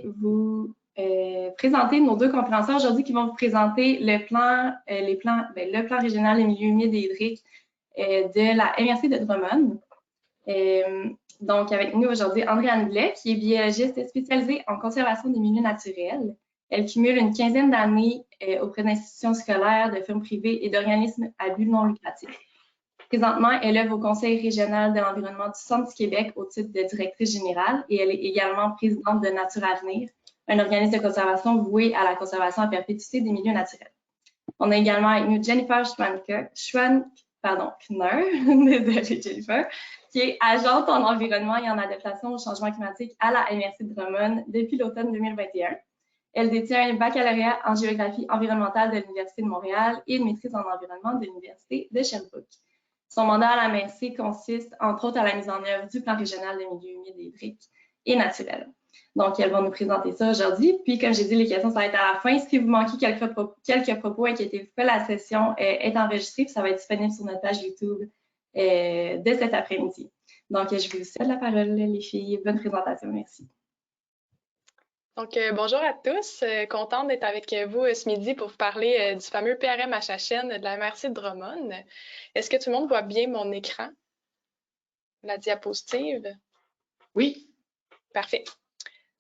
vous présenter nos deux conférenciers aujourd'hui qui vont vous présenter le plan régional des milieux humides et hydriques de la MRC de Drummond. Donc, avec nous aujourd'hui, Andréane Blais, qui est biologiste spécialisée en conservation des milieux naturels. Elle cumule une quinzaine d'années auprès d'institutions scolaires, de firmes privées et d'organismes à but non lucratif. Présentement, elle œuvre au Conseil régional de l'environnement du Centre du Québec au titre de directrice générale et elle est également présidente de Nature Avenir, un organisme de conservation voué à la conservation à perpétuité des milieux naturels. On a également avec nous Jennifer Schwankner, désolée Jennifer, qui est agente en environnement et en adaptation au changement climatique à la MRC de Drummond depuis l'automne 2021. Elle détient un baccalauréat en géographie environnementale de l'Université de Montréal et une maîtrise en environnement de l'Université de Sherbrooke. Son mandat à la MRC consiste, entre autres, à la mise en œuvre du plan régional des milieux humides et hydriques et naturels. Donc, elles vont nous présenter ça aujourd'hui. Puis, comme j'ai dit, les questions, ça va être à la fin. Si vous manquez quelques propos, inquiétez-vous pas, la session est enregistrée puis ça va être disponible sur notre page YouTube dès cet après-midi. Donc, je vous cède la parole, les filles. Bonne présentation. Merci. Donc, bonjour à tous. Contente d'être avec vous ce midi pour vous parler du fameux PRM HHN de la MRC de Drummond. Est-ce que tout le monde voit bien mon écran? La diapositive? Oui. Parfait.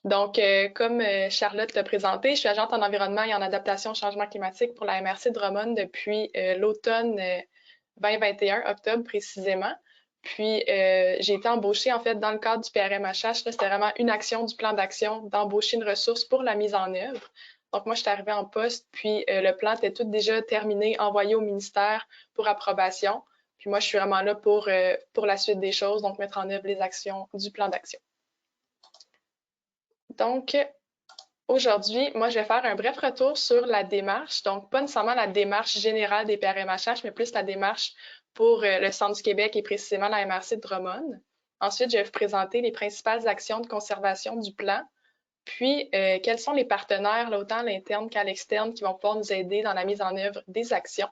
Donc, comme Charlotte l'a présenté, je suis agente en environnement et en adaptation au changement climatique pour la MRC de Drummond depuis l'automne 2021, octobre précisément. Puis, j'ai été embauchée, en fait, dans le cadre du PRMHH. C'était vraiment une action du plan d'action d'embaucher une ressource pour la mise en œuvre. Donc, moi, je suis arrivée en poste, puis le plan était tout déjà terminé, envoyé au ministère pour approbation. Puis moi, je suis vraiment là pour la suite des choses, donc mettre en œuvre les actions du plan d'action. Donc, aujourd'hui, moi, je vais faire un bref retour sur la démarche. Donc, pas nécessairement la démarche générale des PRMHH, mais plus la démarche pour le Centre du Québec et précisément la MRC de Drummond. Ensuite, je vais vous présenter les principales actions de conservation du plan, puis quels sont les partenaires, là, autant à l'interne qu'à l'externe, qui vont pouvoir nous aider dans la mise en œuvre des actions.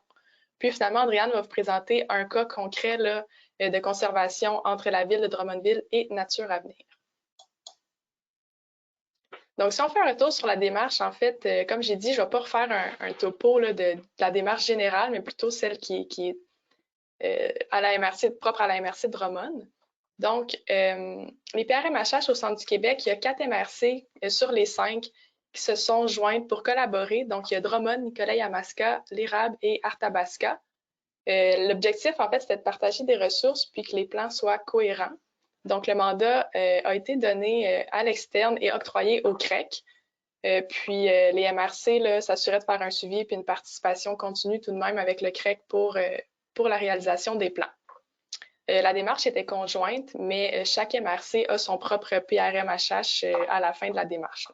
Puis finalement, Andréane va vous présenter un cas concret là, de conservation entre la ville de Drummondville et Nature Avenir. Donc, si on fait un retour sur la démarche, en fait, comme j'ai dit, je ne vais pas refaire un topo là, de la démarche générale, mais plutôt celle qui est à la MRC, propre à la MRC de Drummond. Donc, les PRMHH au Centre du Québec, il y a 4 MRC sur les 5 qui se sont jointes pour collaborer. Donc, il y a Drummond, Nicolet-Yamaska, l'Érable et Arthabasca. L'objectif, en fait, c'était de partager des ressources puis que les plans soient cohérents. Donc, le mandat a été donné à l'externe et octroyé au CREC. Puis, les MRC s'assuraient de faire un suivi puis une participation continue tout de même avec le CREC pour la réalisation des plans. La démarche était conjointe, mais chaque MRC a son propre PRMHH à la fin de la démarche.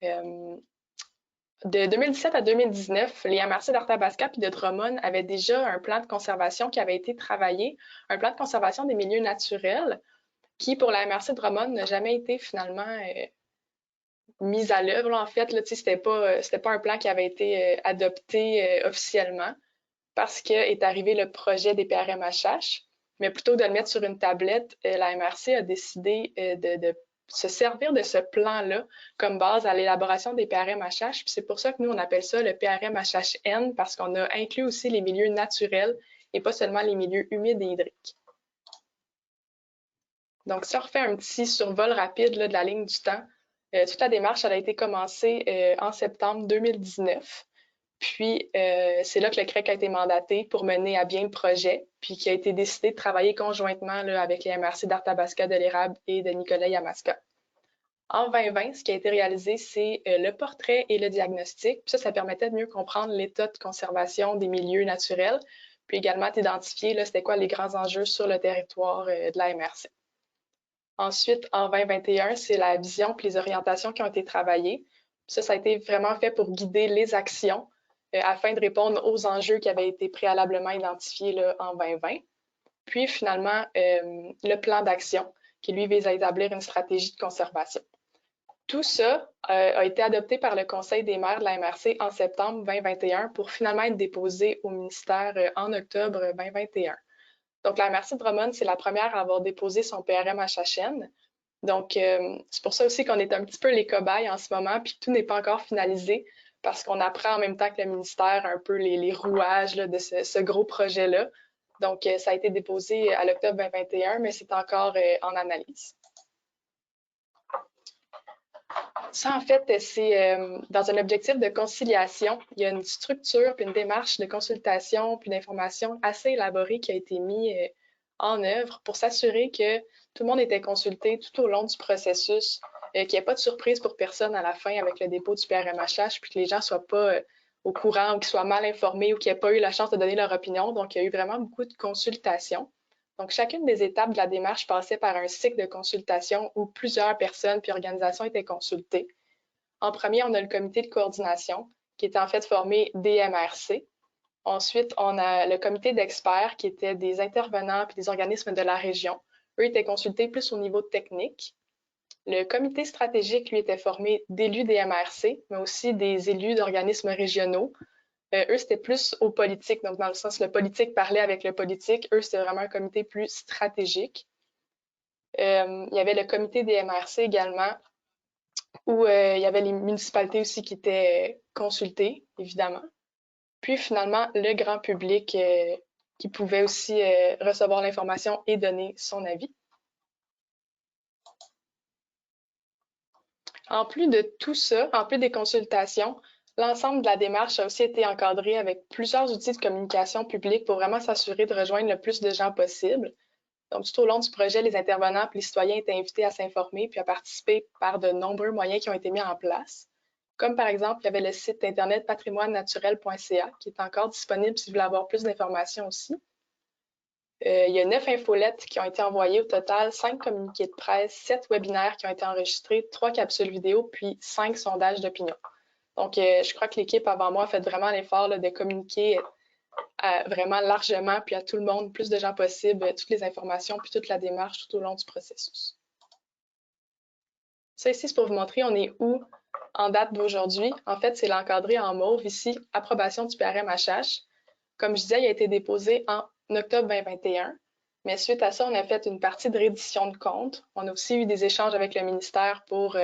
De 2017 à 2019, les MRC d'Arthabasca et de Drummond avaient déjà un plan de conservation qui avait été travaillé, un plan de conservation des milieux naturels qui, pour la MRC de Drummond, n'a jamais été finalement mis à l'œuvre. En fait, ce n'était pas un plan qui avait été adopté officiellement parce qu'est arrivé le projet des PRMHH, mais plutôt que de le mettre sur une tablette, la MRC a décidé de se servir de ce plan-là comme base à l'élaboration des PRMHH. C'est pour ça que nous, on appelle ça le PRMHHN, parce qu'on a inclus aussi les milieux naturels et pas seulement les milieux humides et hydriques. Donc, si on refait un petit survol rapide là, de la ligne du temps, toute la démarche elle a été commencée en septembre 2019. Puis, c'est là que le CREC a été mandaté pour mener à bien le projet, puis qui a été décidé de travailler conjointement là, avec les MRC d'Arthabasca, de l'Érable et de Nicolet-Yamaska. En 2020, ce qui a été réalisé, c'est le portrait et le diagnostic. Puis ça permettait de mieux comprendre l'état de conservation des milieux naturels, puis également d'identifier c'était quoi les grands enjeux sur le territoire de la MRC. Ensuite, en 2021, c'est la vision puis les orientations qui ont été travaillées. Ça a été vraiment fait pour guider les actions afin de répondre aux enjeux qui avaient été préalablement identifiés là, en 2020. Puis finalement, le plan d'action qui, lui, vise à établir une stratégie de conservation. Tout ça a été adopté par le Conseil des maires de la MRC en septembre 2021 pour finalement être déposé au ministère en octobre 2021. Donc, la MRC de Drummond, c'est la première à avoir déposé son PRM HHN. Donc, c'est pour ça aussi qu'on est un petit peu les cobayes en ce moment, puis tout n'est pas encore finalisé, parce qu'on apprend en même temps que le ministère un peu les rouages là, de ce gros projet-là. Donc, ça a été déposé à l'octobre 2021, mais c'est encore en analyse. Ça, en fait, c'est dans un objectif de conciliation. Il y a une structure, puis une démarche de consultation, puis d'information assez élaborée qui a été mise en œuvre pour s'assurer que tout le monde était consulté tout au long du processus, qu'il n'y ait pas de surprise pour personne à la fin avec le dépôt du PRMHH, puis que les gens ne soient pas au courant ou qu'ils soient mal informés ou qu'ils n'aient pas eu la chance de donner leur opinion. Donc, il y a eu vraiment beaucoup de consultations. Donc, chacune des étapes de la démarche passait par un cycle de consultation où plusieurs personnes puis organisations étaient consultées. En premier, on a le comité de coordination, qui était en fait formé des MRC. Ensuite, on a le comité d'experts, qui étaient des intervenants puis des organismes de la région. Eux étaient consultés plus au niveau technique. Le comité stratégique, lui, était formé d'élus des MRC, mais aussi des élus d'organismes régionaux. Eux, c'était plus au politique, donc dans le sens le politique parlait avec le politique. Eux, c'était vraiment un comité plus stratégique. Il y avait le comité des MRC également, où il y avait les municipalités aussi qui étaient consultées, évidemment. Puis finalement, le grand public qui pouvait aussi recevoir l'information et donner son avis. En plus de tout ça, en plus des consultations, l'ensemble de la démarche a aussi été encadré avec plusieurs outils de communication publique pour vraiment s'assurer de rejoindre le plus de gens possible. Donc, tout au long du projet, les intervenants et les citoyens étaient invités à s'informer puis à participer par de nombreux moyens qui ont été mis en place. Comme par exemple, il y avait le site internet patrimoine-naturel.ca qui est encore disponible si vous voulez avoir plus d'informations aussi. Il y a 9 infolettes qui ont été envoyées au total, 5 communiqués de presse, 7 webinaires qui ont été enregistrés, 3 capsules vidéo, puis 5 sondages d'opinion. Donc, je crois que l'équipe avant moi a fait vraiment l'effort de communiquer vraiment largement, puis à tout le monde, plus de gens possible, toutes les informations, puis toute la démarche tout au long du processus. Ça ici, c'est pour vous montrer on est où en date d'aujourd'hui. En fait, c'est l'encadré en mauve ici, approbation du PRMHH. Comme je disais, il a été déposé en octobre 2021, mais suite à ça, on a fait une partie de reddition de compte. On a aussi eu des échanges avec le ministère pour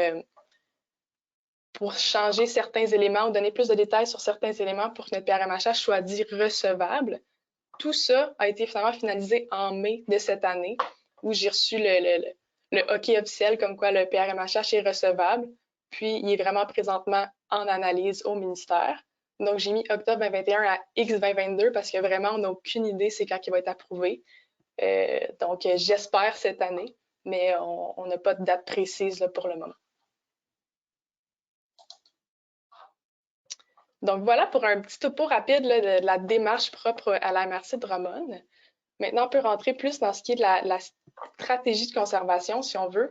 changer certains éléments ou donner plus de détails sur certains éléments pour que notre PRMHH soit dit recevable. Tout ça a été finalement finalisé en mai de cette année, où j'ai reçu le OK officiel comme quoi le PRMHH est recevable, puis il est vraiment présentement en analyse au ministère. Donc, j'ai mis octobre 2021 à X 2022 parce que vraiment, on n'a aucune idée c'est quand il va être approuvé. Donc, j'espère cette année, mais on n'a pas de date précise là, pour le moment. Donc, voilà pour un petit topo rapide là, de la démarche propre à la MRC de Drummond. Maintenant, on peut rentrer plus dans ce qui est de la stratégie de conservation, si on veut.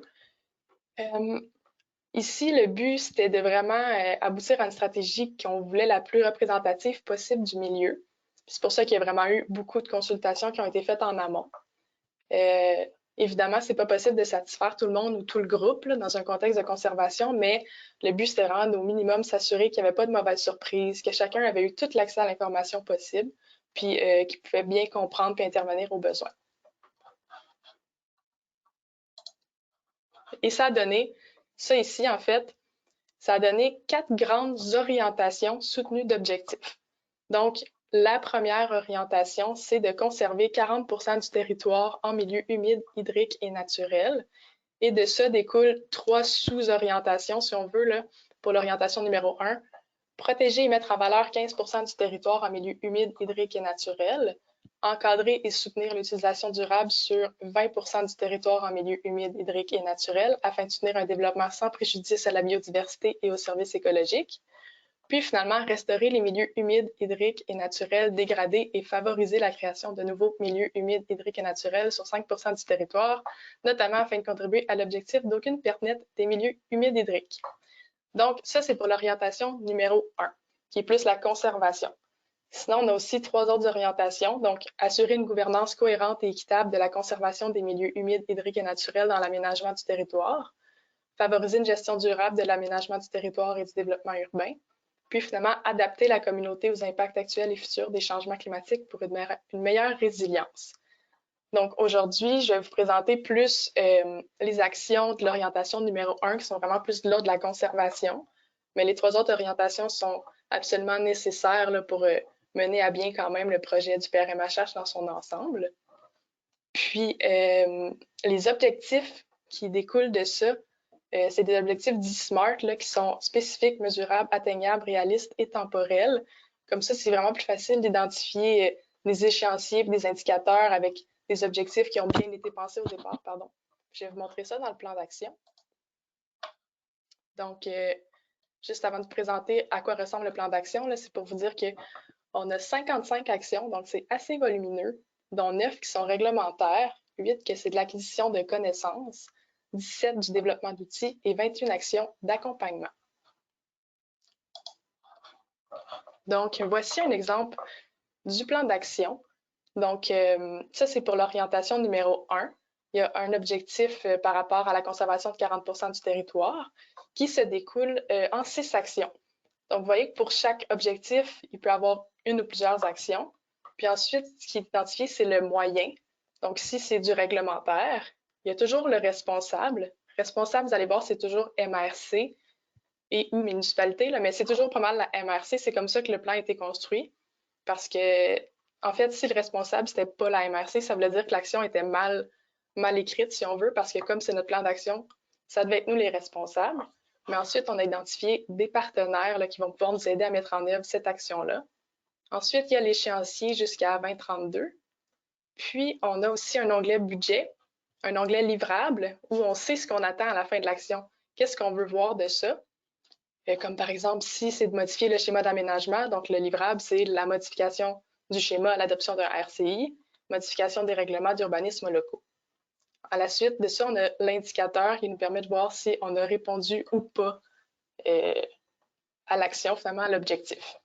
Ici, le but, c'était de vraiment aboutir à une stratégie qu'on voulait la plus représentative possible du milieu. C'est pour ça qu'il y a vraiment eu beaucoup de consultations qui ont été faites en amont. Évidemment, c'est pas possible de satisfaire tout le monde ou tout le groupe là, dans un contexte de conservation, mais le but, c'était vraiment au minimum s'assurer qu'il n'y avait pas de mauvaises surprises, que chacun avait eu tout l'accès à l'information possible, puis qu'il pouvait bien comprendre et intervenir aux besoins. Et ça a donné, ça ici, en fait, ça a donné 4 grandes orientations soutenues d'objectifs. Donc, la première orientation, c'est de conserver 40% du territoire en milieu humide, hydrique et naturel. Et de ça découlent 3 sous-orientations, si on veut, là, pour l'orientation numéro 1. Protéger et mettre en valeur 15% du territoire en milieu humide, hydrique et naturel. Encadrer et soutenir l'utilisation durable sur 20% du territoire en milieu humide, hydrique et naturel afin de soutenir un développement sans préjudice à la biodiversité et aux services écologiques. Puis finalement, restaurer les milieux humides, hydriques et naturels dégradés et favoriser la création de nouveaux milieux humides, hydriques et naturels sur 5% du territoire, notamment afin de contribuer à l'objectif d'aucune perte nette des milieux humides hydriques. Donc, ça, c'est pour l'orientation numéro 1, qui est plus la conservation. Sinon, on a aussi 3 autres orientations. Donc, assurer une gouvernance cohérente et équitable de la conservation des milieux humides, hydriques et naturels dans l'aménagement du territoire. Favoriser une gestion durable de l'aménagement du territoire et du développement urbain. Puis finalement, adapter la communauté aux impacts actuels et futurs des changements climatiques pour une meilleure résilience. Donc aujourd'hui, je vais vous présenter plus les actions de l'orientation numéro 1 qui sont vraiment plus de l'ordre de la conservation. Mais les 3 autres orientations sont absolument nécessaires là, pour mener à bien quand même le projet du PRMHH dans son ensemble. Puis les objectifs qui découlent de ça, c'est des objectifs dits SMART là, qui sont spécifiques, mesurables, atteignables, réalistes et temporels. Comme ça, c'est vraiment plus facile d'identifier des échéanciers et des indicateurs avec des objectifs qui ont bien été pensés au départ. Pardon. Je vais vous montrer ça dans le plan d'action. Donc, juste avant de vous présenter à quoi ressemble le plan d'action, c'est pour vous dire qu'on a 55 actions, donc c'est assez volumineux, dont 9 qui sont réglementaires, 8 que c'est de l'acquisition de connaissances, 17 du développement d'outils et 21 actions d'accompagnement. Donc, voici un exemple du plan d'action. Donc, ça, c'est pour l'orientation numéro 1. Il y a un objectif par rapport à la conservation de 40% du territoire qui se découle en 6 actions. Donc, vous voyez que pour chaque objectif, il peut y avoir une ou plusieurs actions. Puis ensuite, ce qui est identifié, c'est le moyen. Donc, si c'est du réglementaire, il y a toujours le responsable. Responsable, vous allez voir, c'est toujours MRC et ou municipalité, là, mais c'est toujours pas mal la MRC. C'est comme ça que le plan a été construit. Parce que, en fait, si le responsable, c'était pas la MRC, ça voulait dire que l'action était mal écrite, si on veut, parce que comme c'est notre plan d'action, ça devait être nous les responsables. Mais ensuite, on a identifié des partenaires là, qui vont pouvoir nous aider à mettre en œuvre cette action-là. Ensuite, il y a l'échéancier jusqu'à 2032. Puis, on a aussi un onglet budget, un onglet livrable, où on sait ce qu'on attend à la fin de l'action. Qu'est-ce qu'on veut voir de ça? Comme par exemple, si c'est de modifier le schéma d'aménagement, donc le livrable, c'est la modification du schéma à l'adoption d'un RCI, modification des règlements d'urbanisme locaux. À la suite de ça, on a l'indicateur qui nous permet de voir si on a répondu ou pas à l'action, finalement, à l'objectif.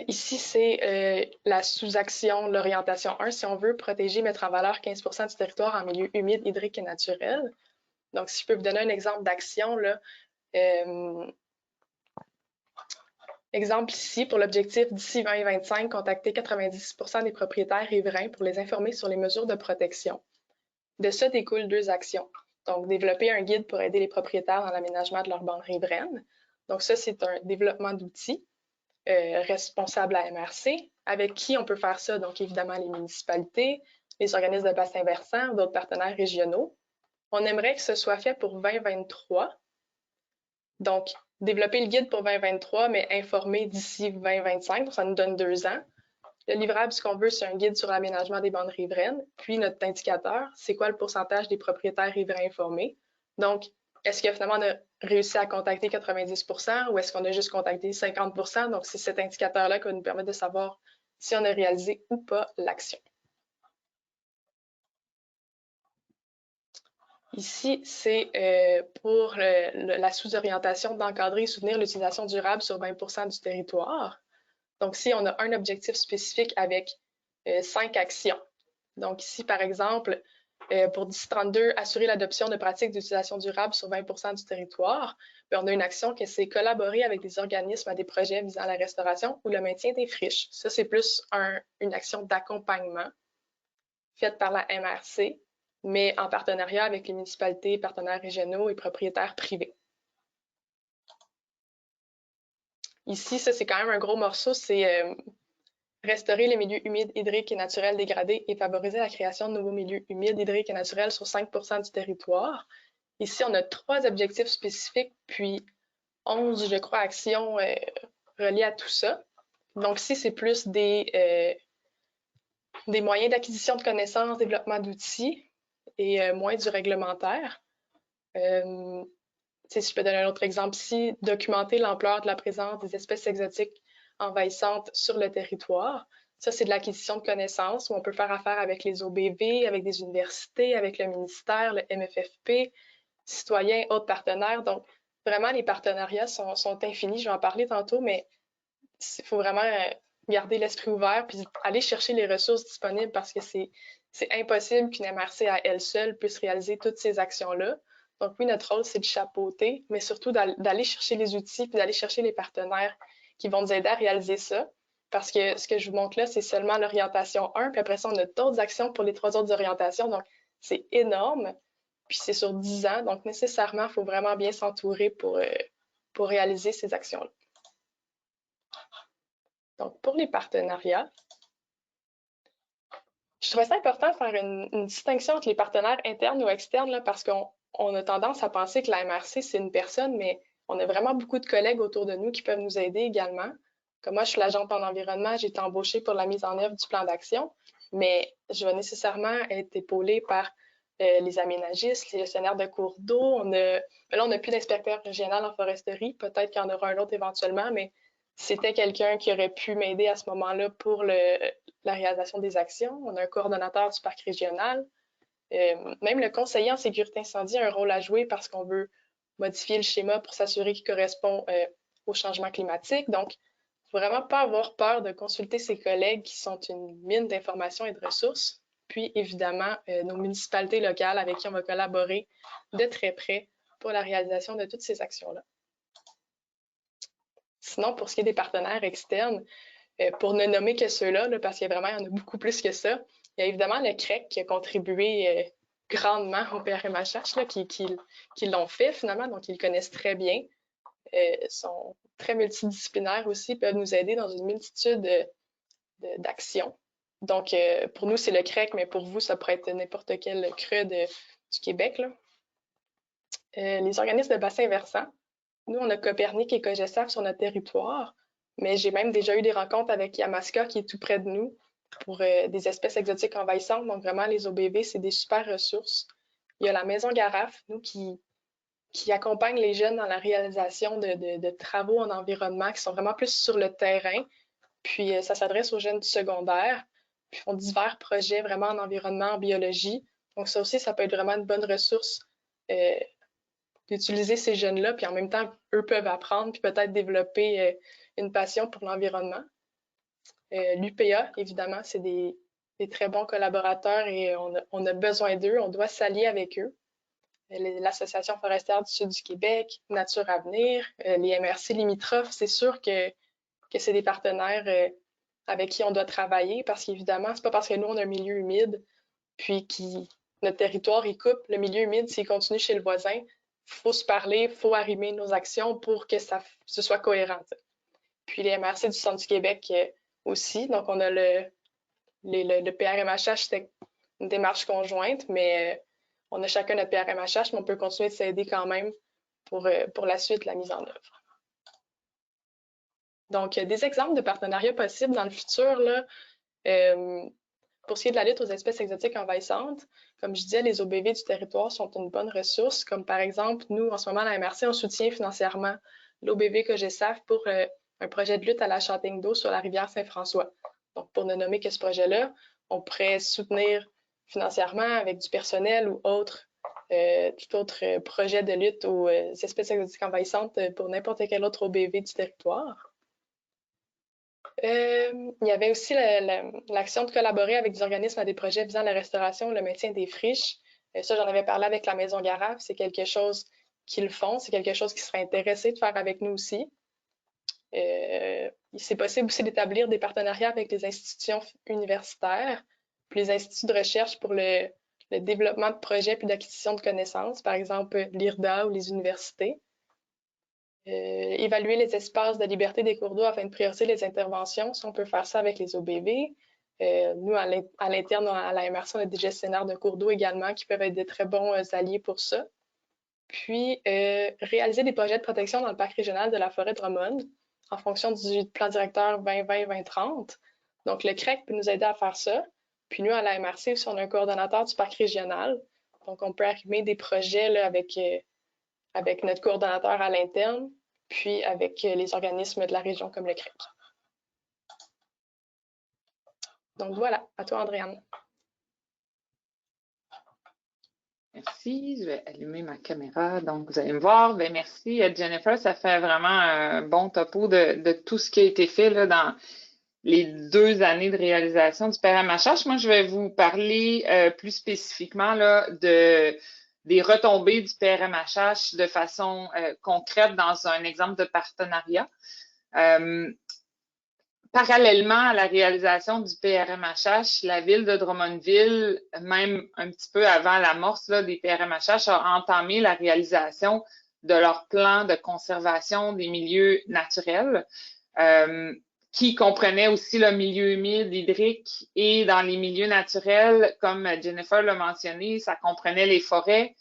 Ici, c'est la sous-action, l'orientation 1, si on veut protéger, mettre en valeur 15% du territoire en milieu humide, hydrique et naturel. Donc, si je peux vous donner un exemple d'action, là, exemple ici, pour l'objectif d'ici 2025, contacter 90% des propriétaires riverains pour les informer sur les mesures de protection. De ça découlent 2 actions. Donc, développer un guide pour aider les propriétaires dans l'aménagement de leur bande riveraine. Donc, ça, c'est un développement d'outils responsable à MRC. Avec qui on peut faire ça? Donc, évidemment, les municipalités, les organismes de bassin versant, d'autres partenaires régionaux. On aimerait que ce soit fait pour 2023. Donc, développer le guide pour 2023, mais informer d'ici 2025, donc ça nous donne 2 ans. Le livrable, ce qu'on veut, c'est un guide sur l'aménagement des bandes riveraines. Puis notre indicateur, c'est quoi le pourcentage des propriétaires riverains informés? Donc, est-ce que finalement on a réussi à contacter 90% ou est-ce qu'on a juste contacté 50%? Donc, c'est cet indicateur-là qui va nous permettre de savoir si on a réalisé ou pas l'action. Ici, c'est pour la sous-orientation d'encadrer et soutenir l'utilisation durable sur 20% du territoire. Donc, ici, on a un objectif spécifique avec 5 actions. Donc, ici, par exemple, pour 1032, assurer l'adoption de pratiques d'utilisation durable sur 20% du territoire, bien, on a une action qui c'est collaborer avec des organismes à des projets visant la restauration ou le maintien des friches. Ça, c'est plus une action d'accompagnement faite par la MRC, mais en partenariat avec les municipalités, partenaires régionaux et propriétaires privés. Ici, ça, c'est quand même un gros morceau, c'est restaurer les milieux humides, hydriques et naturels dégradés et favoriser la création de nouveaux milieux humides, hydriques et naturels sur 5% du territoire. Ici, on a 3 objectifs spécifiques, puis 11, je crois, actions reliées à tout ça. Donc ici, c'est plus des moyens d'acquisition de connaissances, développement d'outils et moins du réglementaire. Si je peux donner un autre exemple ici, documenter l'ampleur de la présence des espèces exotiques envahissantes sur le territoire. Ça, c'est de l'acquisition de connaissances où on peut faire affaire avec les OBV, avec des universités, avec le ministère, le MFFP, citoyens, autres partenaires. Donc, vraiment, les partenariats sont infinis. Je vais en parler tantôt, mais il faut vraiment garder l'esprit ouvert puis aller chercher les ressources disponibles parce que c'est impossible qu'une MRC à elle seule puisse réaliser toutes ces actions-là. Donc oui, notre rôle, c'est de chapeauter, mais surtout d'aller chercher les outils puis d'aller chercher les partenaires qui vont nous aider à réaliser ça. parce que ce que je vous montre là, c'est seulement l'orientation 1, puis après ça, on a d'autres actions pour les 3 autres orientations, donc c'est énorme, puis c'est sur 10 ans, donc nécessairement, il faut vraiment bien s'entourer pour réaliser ces actions-là. Donc, pour les partenariats, je trouvais ça important de faire une distinction entre les partenaires internes ou externes, là, parce qu'on a tendance à penser que la MRC, c'est une personne, mais on a vraiment beaucoup de collègues autour de nous qui peuvent nous aider également. Comme moi, je suis l'agente en environnement, j'ai été embauchée pour la mise en œuvre du plan d'action, mais je vais nécessairement être épaulée par les aménagistes, les gestionnaires de cours d'eau. Là, on n'a plus d'inspecteur régional en foresterie. Peut-être qu'il y en aura un autre éventuellement, mais c'était quelqu'un qui aurait pu m'aider à ce moment-là pour la réalisation des actions. On a un coordonnateur du parc régional. Même le conseiller en sécurité incendie a un rôle à jouer parce qu'on veut modifier le schéma pour s'assurer qu'il correspond au changement climatique. Donc, il ne faut vraiment pas avoir peur de consulter ses collègues qui sont une mine d'informations et de ressources. Puis, évidemment, nos municipalités locales avec qui on va collaborer de très près pour la réalisation de toutes ces actions-là. Sinon, pour ce qui est des partenaires externes, pour ne nommer que ceux-là, parce qu'il y a vraiment, il y en a beaucoup plus que ça, il y a évidemment le CREC qui a contribué grandement au PRMHH, là, qui l'ont fait finalement, donc ils le connaissent très bien. Sont très multidisciplinaires aussi, peuvent nous aider dans une multitude d'actions. Donc, pour nous, c'est le CREC, mais pour vous, ça pourrait être n'importe quel CRE du Québec, là. Les organismes de bassin versant. Nous, on a Copernic et Cogesaf sur notre territoire, mais j'ai même déjà eu des rencontres avec Yamaska, qui est tout près de nous, pour des espèces exotiques envahissantes. Donc, vraiment, les OBV, c'est des super ressources. Il y a la Maison Garafe, nous, qui accompagne les jeunes dans la réalisation de travaux en environnement qui sont vraiment plus sur le terrain. Puis, ça s'adresse aux jeunes du secondaire. Puis, font divers projets vraiment en environnement, en biologie. Donc, ça aussi, ça peut être vraiment une bonne ressource d'utiliser ces jeunes-là, puis en même temps, eux peuvent apprendre, puis peut-être développer une passion pour l'environnement. L'UPA, évidemment, c'est des très bons collaborateurs et on a besoin d'eux, on doit s'allier avec eux. L'Association forestière du Sud du Québec, Nature Avenir, les MRC limitrophes, c'est sûr que c'est des partenaires avec qui on doit travailler parce qu'évidemment, c'est pas parce que nous, on a un milieu humide, puis notre territoire, il coupe le milieu humide, s'il continue chez le voisin, il faut se parler, il faut arrimer nos actions pour que ce soit cohérent. Puis les MRC du Centre du Québec aussi, donc on a le PRMHH, c'était une démarche conjointe, mais on a chacun notre PRMHH, mais on peut continuer de s'aider quand même pour la suite, la mise en œuvre. Donc, des exemples de partenariats possibles dans le futur, là, pour ce qui est de la lutte aux espèces exotiques envahissantes, comme je disais, les OBV du territoire sont une bonne ressource, comme par exemple, nous, en ce moment, à la MRC, on soutient financièrement l'OBV Cogesaf pour un projet de lutte à la châtaigne d'eau sur la rivière Saint-François. Donc, pour ne nommer que ce projet-là, on pourrait soutenir financièrement avec du personnel ou tout autre projet de lutte aux espèces exotiques envahissantes pour n'importe quel autre OBV du territoire. Il y avait aussi l'action de collaborer avec des organismes à des projets visant la restauration et le maintien des friches. Ça, j'en avais parlé avec la Maison Garafe. C'est quelque chose qu'ils font. C'est quelque chose qui serait intéressé de faire avec nous aussi. C'est possible aussi d'établir des partenariats avec les institutions universitaires, puis les instituts de recherche pour le développement de projets puis d'acquisition de connaissances, par exemple l'IRDA ou les universités. Évaluer les espaces de liberté des cours d'eau afin de prioriser les interventions. Si on peut faire ça avec les OBV. Nous, à l'interne, à la MRC, on a des gestionnaires de cours d'eau également qui peuvent être de très bons alliés pour ça. Puis, réaliser des projets de protection dans le parc régional de la forêt de Drummond en fonction du plan directeur 2020-2030. Donc, le CREC peut nous aider à faire ça. Puis, nous, à la MRC, aussi, on a un coordonnateur du parc régional. Donc, on peut arrimer des projets là, avec notre coordonnateur à l'interne, puis avec les organismes de la région comme le CREC. Donc voilà, à toi Andréane. Merci, je vais allumer ma caméra. Donc, vous allez me voir. Bien, merci Jennifer, ça fait vraiment un bon topo de tout ce qui a été fait là, dans les 2 années de réalisation du PRMHH. Moi, je vais vous parler plus spécifiquement là, des retombées du PRMHH de façon concrète dans un exemple de partenariat. parallèlement à la réalisation du PRMHH, la ville de Drummondville, même un petit peu avant l'amorce des PRMHH, a entamé la réalisation de leur plan de conservation des milieux naturels, qui comprenait aussi le milieu humide, hydrique, et dans les milieux naturels, comme Jennifer l'a mentionné, ça comprenait les forêts,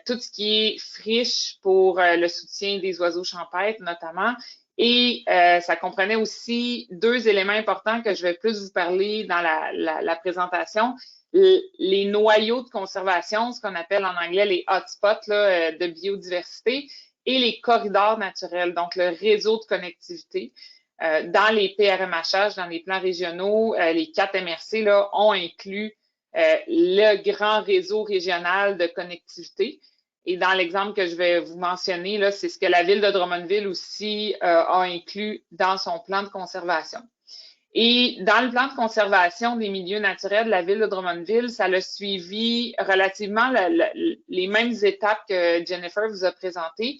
tout ce qui est friche pour le soutien des oiseaux champêtres notamment, et ça comprenait aussi deux éléments importants que je vais plus vous parler dans la présentation. Les noyaux de conservation, ce qu'on appelle en anglais les hotspots de biodiversité, et les corridors naturels, donc le réseau de connectivité. Dans les PRMHH, dans les plans régionaux, les 4 MRC ont inclus le grand réseau régional de connectivité. Et dans l'exemple que je vais vous mentionner, c'est ce que la ville de Drummondville aussi a inclus dans son plan de conservation. Et dans le plan de conservation des milieux naturels de la ville de Drummondville, ça a suivi relativement les mêmes étapes que Jennifer vous a présentées.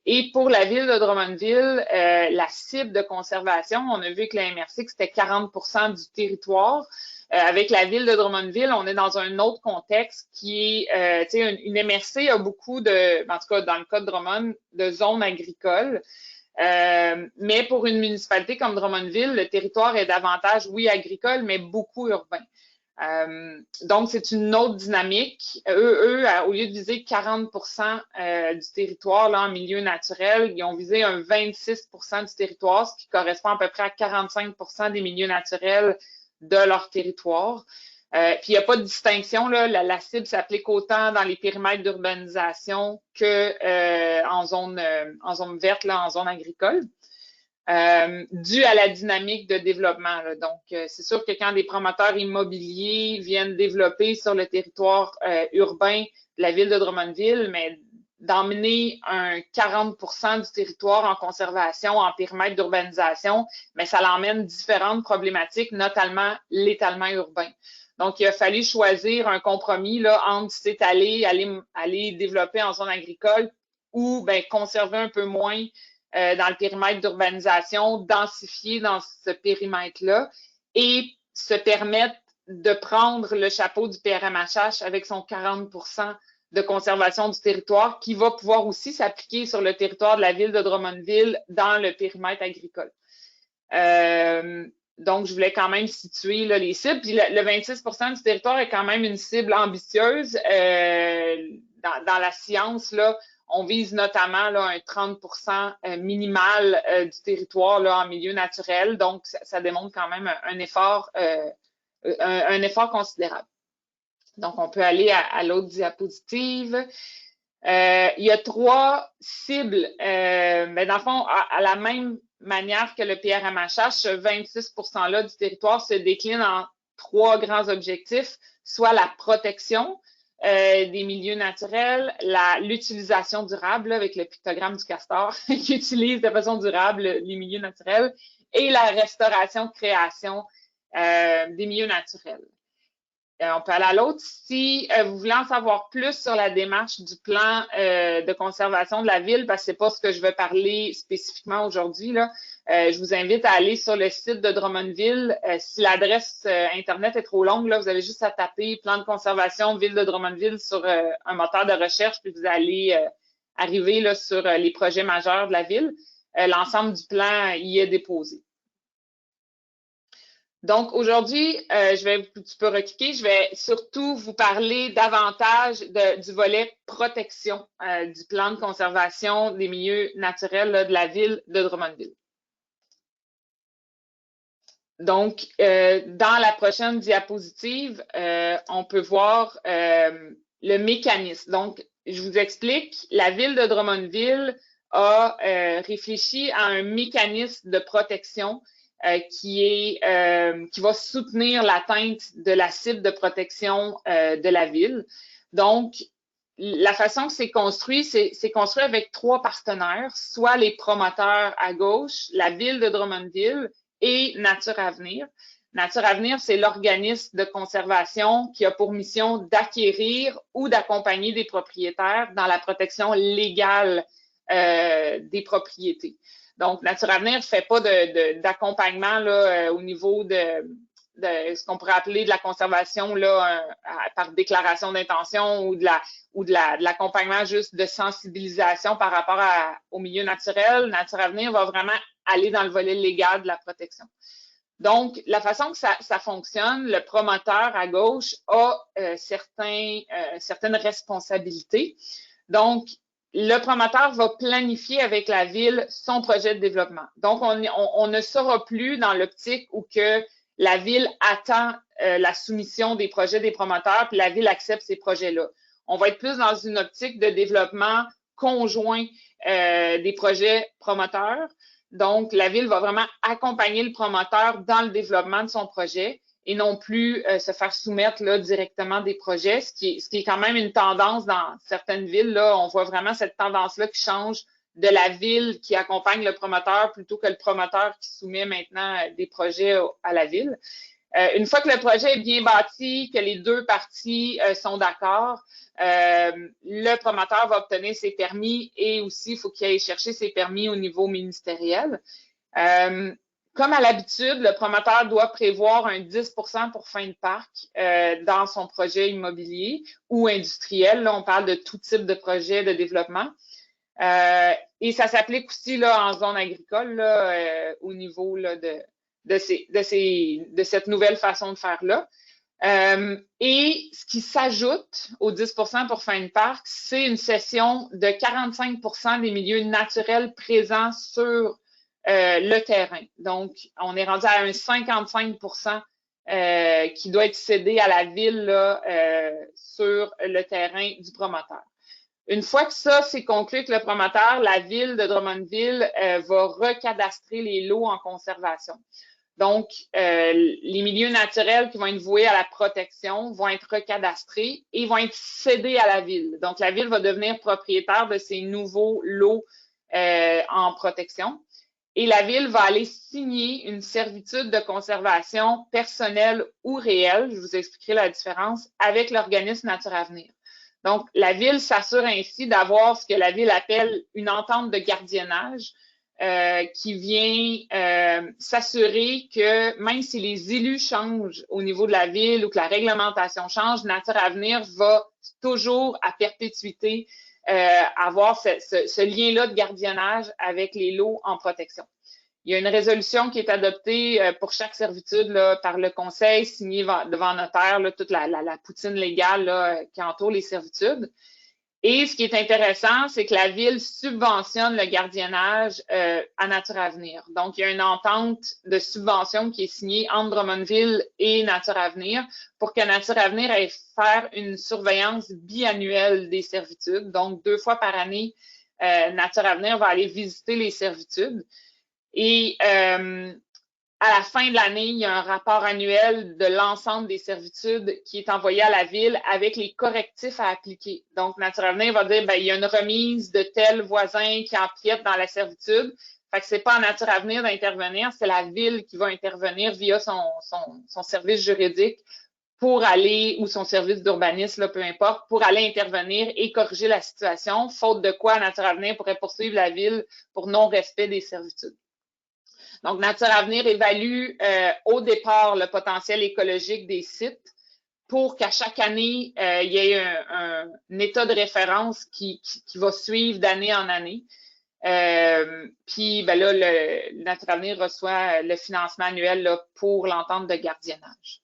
Et pour la ville de Drummondville, la cible de conservation, on a vu que la MRC, c'était 40% du territoire. Avec la ville de Drummondville, on est dans un autre contexte qui est, une MRC a beaucoup de, en tout cas dans le cas de Drummond, de zones agricoles. Mais pour une municipalité comme Drummondville, le territoire est davantage, oui, agricole, mais beaucoup urbain. Donc, c'est une autre dynamique. Eux, au lieu de viser 40% du territoire en milieu naturel, ils ont visé un 26% du territoire, ce qui correspond à peu près à 45% des milieux naturels de leur territoire. Puis, il n'y a pas de distinction. La cible s'applique autant dans les périmètres d'urbanisation que en zone verte, en zone agricole. Dû à la dynamique de développement. Donc, c'est sûr que quand des promoteurs immobiliers viennent développer sur le territoire urbain de la ville de Drummondville, mais d'emmener un 40% du territoire en conservation, en périmètre d'urbanisation, mais ça l'emmène différentes problématiques, notamment l'étalement urbain. Donc, il a fallu choisir un compromis entre s'étaler, aller développer en zone agricole ou conserver un peu moins dans le périmètre d'urbanisation, densifier dans ce périmètre-là et se permettre de prendre le chapeau du PRMHH avec son 40% de conservation du territoire qui va pouvoir aussi s'appliquer sur le territoire de la ville de Drummondville dans le périmètre agricole. Donc, je voulais quand même situer les cibles. Puis le 26% du territoire est quand même une cible ambitieuse. Dans la science, on vise notamment un 30% minimal du territoire en milieu naturel. Donc, ça démontre quand même un effort considérable. Donc, on peut aller à l'autre diapositive. Il y a 3 cibles, mais dans le fond, à la même manière que le PRMHH, ce 26%-là du territoire se décline en 3 grands objectifs, soit la protection des milieux naturels, l'utilisation durable avec le pictogramme du castor qui utilise de façon durable les milieux naturels, et la restauration, création des milieux naturels. On peut aller à l'autre. Si vous voulez en savoir plus sur la démarche du plan de conservation de la ville, parce que c'est pas ce que je vais parler spécifiquement aujourd'hui, je vous invite à aller sur le site de Drummondville. Si l'adresse Internet est trop longue, vous avez juste à taper plan de conservation ville de Drummondville sur un moteur de recherche, puis vous allez arriver sur les projets majeurs de la ville. L'ensemble du plan y est déposé. Donc, aujourd'hui, tu peux recliquer, je vais surtout vous parler davantage du volet protection du plan de conservation des milieux naturels de la ville de Drummondville. Donc, dans la prochaine diapositive, on peut voir le mécanisme. Donc, je vous explique, la ville de Drummondville a réfléchi à un mécanisme de protection qui va soutenir l'atteinte de la cible de protection de la ville. Donc, la façon que c'est construit avec 3 partenaires, soit les promoteurs à gauche, la ville de Drummondville et Nature Avenir. Nature Avenir, c'est l'organisme de conservation qui a pour mission d'acquérir ou d'accompagner des propriétaires dans la protection légale des propriétés. Donc, Nature Avenir ne fait pas d'accompagnement au niveau de ce qu'on pourrait appeler de la conservation là, par déclaration d'intention ou de l'accompagnement juste de sensibilisation par rapport au milieu naturel. Nature Avenir va vraiment aller dans le volet légal de la protection. Donc, la façon que ça fonctionne, le promoteur à gauche a certaines responsabilités. Donc, le promoteur va planifier avec la ville son projet de développement. Donc, on ne sera plus dans l'optique où que la ville attend la soumission des projets des promoteurs, puis la ville accepte ces projets-là. On va être plus dans une optique de développement conjoint des projets promoteurs. Donc, la ville va vraiment accompagner le promoteur dans le développement de son projet et non plus se faire soumettre là, directement des projets, ce qui est quand même une tendance dans certaines villes. Là, on voit vraiment cette tendance-là qui change de la ville qui accompagne le promoteur plutôt que le promoteur qui soumet maintenant des projets à la ville. Une fois que le projet est bien bâti, que les deux parties sont d'accord, le promoteur va obtenir ses permis et aussi il faut qu'il aille chercher ses permis au niveau ministériel. Comme à l'habitude, le promoteur doit prévoir un 10% pour fin de parc dans son projet immobilier ou industriel. Là, on parle de tout type de projet de développement. Et ça s'applique aussi là, en zone agricole là, au niveau là, de cette nouvelle façon de faire-là. Et ce qui s'ajoute aux 10% pour fin de parc, c'est une cession de 45% des milieux naturels présents sur le terrain. Donc, on est rendu à un 55% qui doit être cédé à la ville là, sur le terrain du promoteur. Une fois que ça, c'est conclu avec le promoteur, la ville de Drummondville va recadastrer les lots en conservation. Donc, les milieux naturels qui vont être voués à la protection vont être recadastrés et vont être cédés à la ville. Donc, la ville va devenir propriétaire de ces nouveaux lots en protection. Et la ville va aller signer une servitude de conservation personnelle ou réelle, je vous expliquerai la différence, avec l'organisme Nature Avenir. Donc, la ville s'assure ainsi d'avoir ce que la ville appelle une entente de gardiennage qui vient s'assurer que même si les élus changent au niveau de la ville ou que la réglementation change, Nature Avenir va toujours à perpétuité avoir ce lien-là de gardiennage avec les lots en protection. Il y a une résolution qui est adoptée pour chaque servitude là, par le conseil, signée devant notaire, là, toute la poutine légale là, qui entoure les servitudes. Et ce qui est intéressant, c'est que la ville subventionne le gardiennage à Nature Avenir. Donc, il y a une entente de subvention qui est signée entre Drummondville et Nature Avenir pour que Nature Avenir aille faire une surveillance biannuelle des servitudes. Donc, 2 fois par année, Nature Avenir va aller visiter les servitudes. Et à la fin de l'année, il y a un rapport annuel de l'ensemble des servitudes qui est envoyé à la ville avec les correctifs à appliquer. Donc, Nature Avenir va dire, ben, il y a une remise de tel voisin qui empiète dans la servitude. Fait que c'est pas à Nature Avenir d'intervenir, c'est la ville qui va intervenir via son service juridique pour aller, ou son service d'urbanisme, peu importe, pour aller intervenir et corriger la situation, faute de quoi Nature Avenir pourrait poursuivre la ville pour non-respect des servitudes. Donc, Nature Avenir évalue au départ le potentiel écologique des sites pour qu'à chaque année, il y ait un état de référence qui va suivre d'année en année. Puis, ben là, Nature Avenir reçoit le financement annuel là, pour l'entente de gardiennage.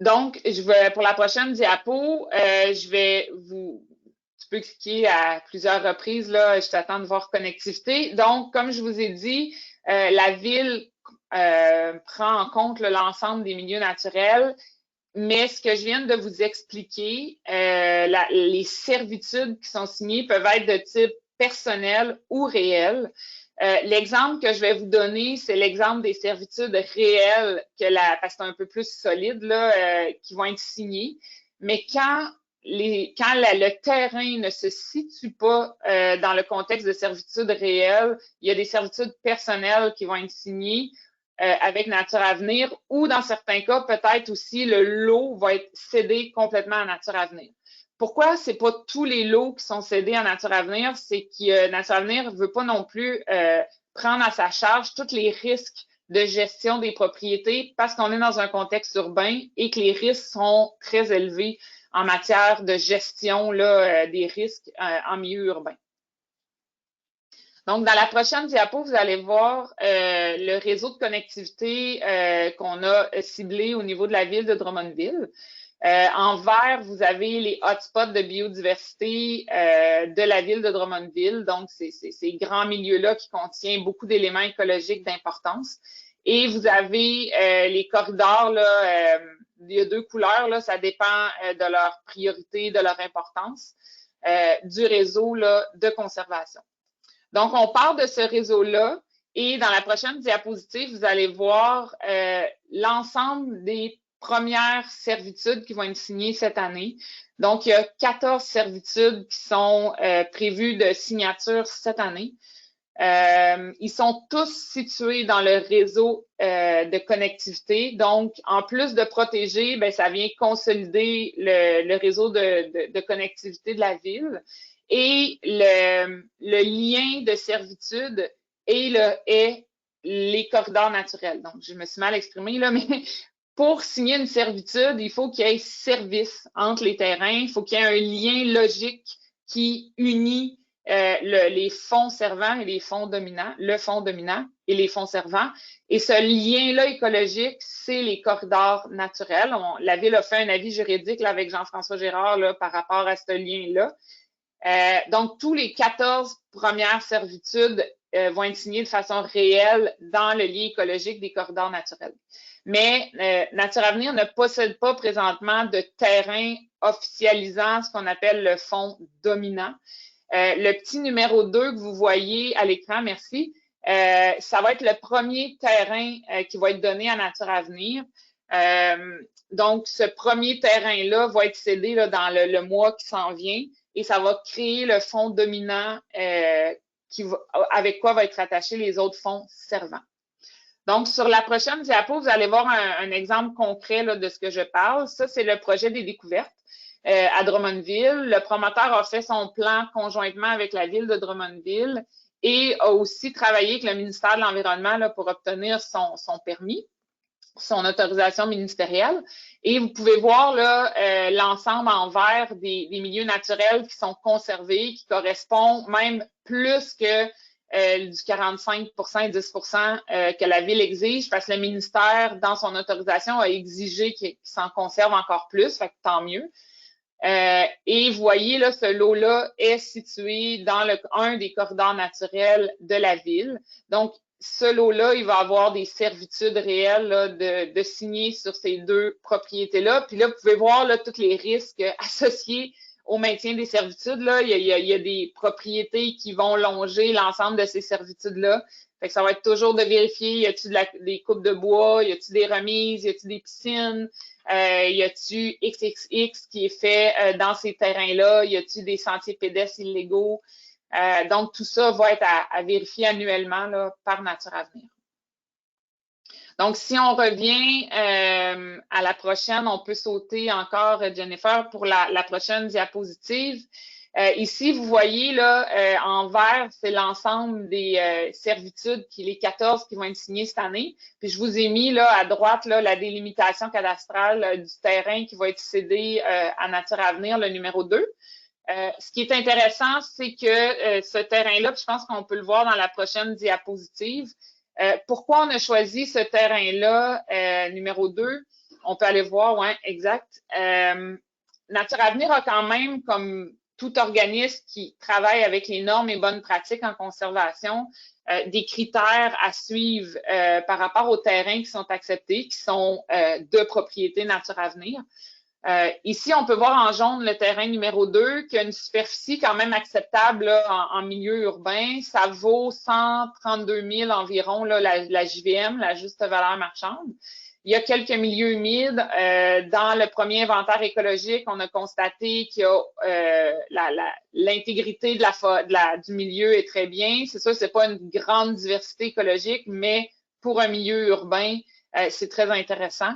Donc, pour la prochaine diapo, je vais tu peux cliquer à plusieurs reprises, là, je t'attends de voir connectivité. Donc, comme je vous ai dit, la ville prend en compte l'ensemble des milieux naturels, mais ce que je viens de vous expliquer, les servitudes qui sont signées peuvent être de type personnel ou réel. L'exemple que je vais vous donner, c'est l'exemple des servitudes réelles, parce que c'est un peu plus solide, là, qui vont être signées. Mais quand le terrain ne se situe pas dans le contexte de servitudes réelles, il y a des servitudes personnelles qui vont être signées avec Nature Avenir, ou dans certains cas, peut-être aussi le lot va être cédé complètement à Nature Avenir. Pourquoi c'est pas tous les lots qui sont cédés à Nature Avenir? C'est que Nature Avenir ne veut pas non plus prendre à sa charge tous les risques de gestion des propriétés parce qu'on est dans un contexte urbain et que les risques sont très élevés en matière de gestion là, des risques en milieu urbain. Donc, dans la prochaine diapo, vous allez voir le réseau de connectivité qu'on a ciblé au niveau de la ville de Drummondville. En vert, vous avez les hotspots de biodiversité de la ville de Drummondville. Donc, c'est ces grands milieux-là qui contiennent beaucoup d'éléments écologiques d'importance. Et vous avez les corridors, là, il y a deux couleurs, là, ça dépend de leur priorité, de leur importance, du réseau là, de conservation. Donc, on part de ce réseau-là et dans la prochaine diapositive, vous allez voir l'ensemble des premières servitudes qui vont être signées cette année. Donc, il y a 14 servitudes qui sont prévues de signature cette année. Ils sont tous situés dans le réseau de connectivité. Donc, en plus de protéger, ben, ça vient consolider le réseau de connectivité de la ville. Et le lien de servitude est les corridors naturels. Donc, je me suis mal exprimée là, mais pour signer une servitude, il faut qu'il y ait service entre les terrains. Il faut qu'il y ait un lien logique qui unit les fonds servants et les fonds dominants, le fonds dominant et les fonds servants. Et ce lien-là écologique, c'est les corridors naturels. La Ville a fait un avis juridique là, avec Jean-François Gérard là, par rapport à ce lien-là. Donc, tous les 14 premières servitudes vont être signées de façon réelle dans le lien écologique des corridors naturels. Mais Nature Avenir ne possède pas présentement de terrain officialisant ce qu'on appelle le fonds dominant. Le petit numéro 2 que vous voyez à l'écran, merci, ça va être le premier terrain qui va être donné à Nature Avenir. Donc, ce premier terrain-là va être cédé là, dans le mois qui s'en vient et ça va créer le fonds dominant avec quoi va être attaché les autres fonds servants. Donc, sur la prochaine diapo, vous allez voir un exemple concret là, de ce que je parle. Ça, c'est le projet des découvertes à Drummondville. Le promoteur a fait son plan conjointement avec la ville de Drummondville et a aussi travaillé avec le ministère de l'Environnement là, pour obtenir son permis, son autorisation ministérielle. Et vous pouvez voir là l'ensemble en vert des milieux naturels qui sont conservés, qui correspondent même plus que du 45 et 10 que la Ville exige, parce que le ministère, dans son autorisation, a exigé qu'il s'en conserve encore plus, fait que tant mieux. Et vous voyez, là, ce lot-là est situé dans un des corridors naturels de la Ville. Donc, ce lot-là, il va avoir des servitudes réelles là, de signer sur ces deux propriétés-là. Puis là, vous pouvez voir là, tous les risques associés au maintien des servitudes. Là. Il y a des propriétés qui vont longer l'ensemble de ces servitudes-là. Fait que ça va être toujours de vérifier, y a-t-il des coupes de bois, y a-t-il des remises, y a-t-il des piscines, y a-t-il XXX qui est fait dans ces terrains-là, y a-t-il des sentiers pédestres illégaux. Donc, tout ça va être à vérifier annuellement là, par Nature Avenir. Donc, si on revient à la prochaine, on peut sauter encore, Jennifer, pour la prochaine diapositive. Ici, vous voyez là en vert, c'est l'ensemble des servitudes, les 14 qui vont être signées cette année. Puis je vous ai mis là à droite là, la délimitation cadastrale du terrain qui va être cédé à Nature Avenir, le numéro 2. Ce qui est intéressant, c'est que ce terrain-là, je pense qu'on peut le voir dans la prochaine diapositive. Pourquoi on a choisi ce terrain-là, numéro 2? On peut aller voir, ouais, exact. Nature Avenir a quand même, comme tout organisme qui travaille avec les normes et bonnes pratiques en conservation, des critères à suivre par rapport aux terrains qui sont acceptés, qui sont de propriété Nature Avenir. Ici, on peut voir en jaune le terrain numéro 2 qui a une superficie quand même acceptable là, en milieu urbain. Ça vaut 132 000 environ là, la JVM, la juste valeur marchande. Il y a quelques milieux humides. Dans le premier inventaire écologique, on a constaté qu'il y a l'intégrité du milieu est très bien. C'est sûr, c'est pas une grande diversité écologique, mais pour un milieu urbain, c'est très intéressant.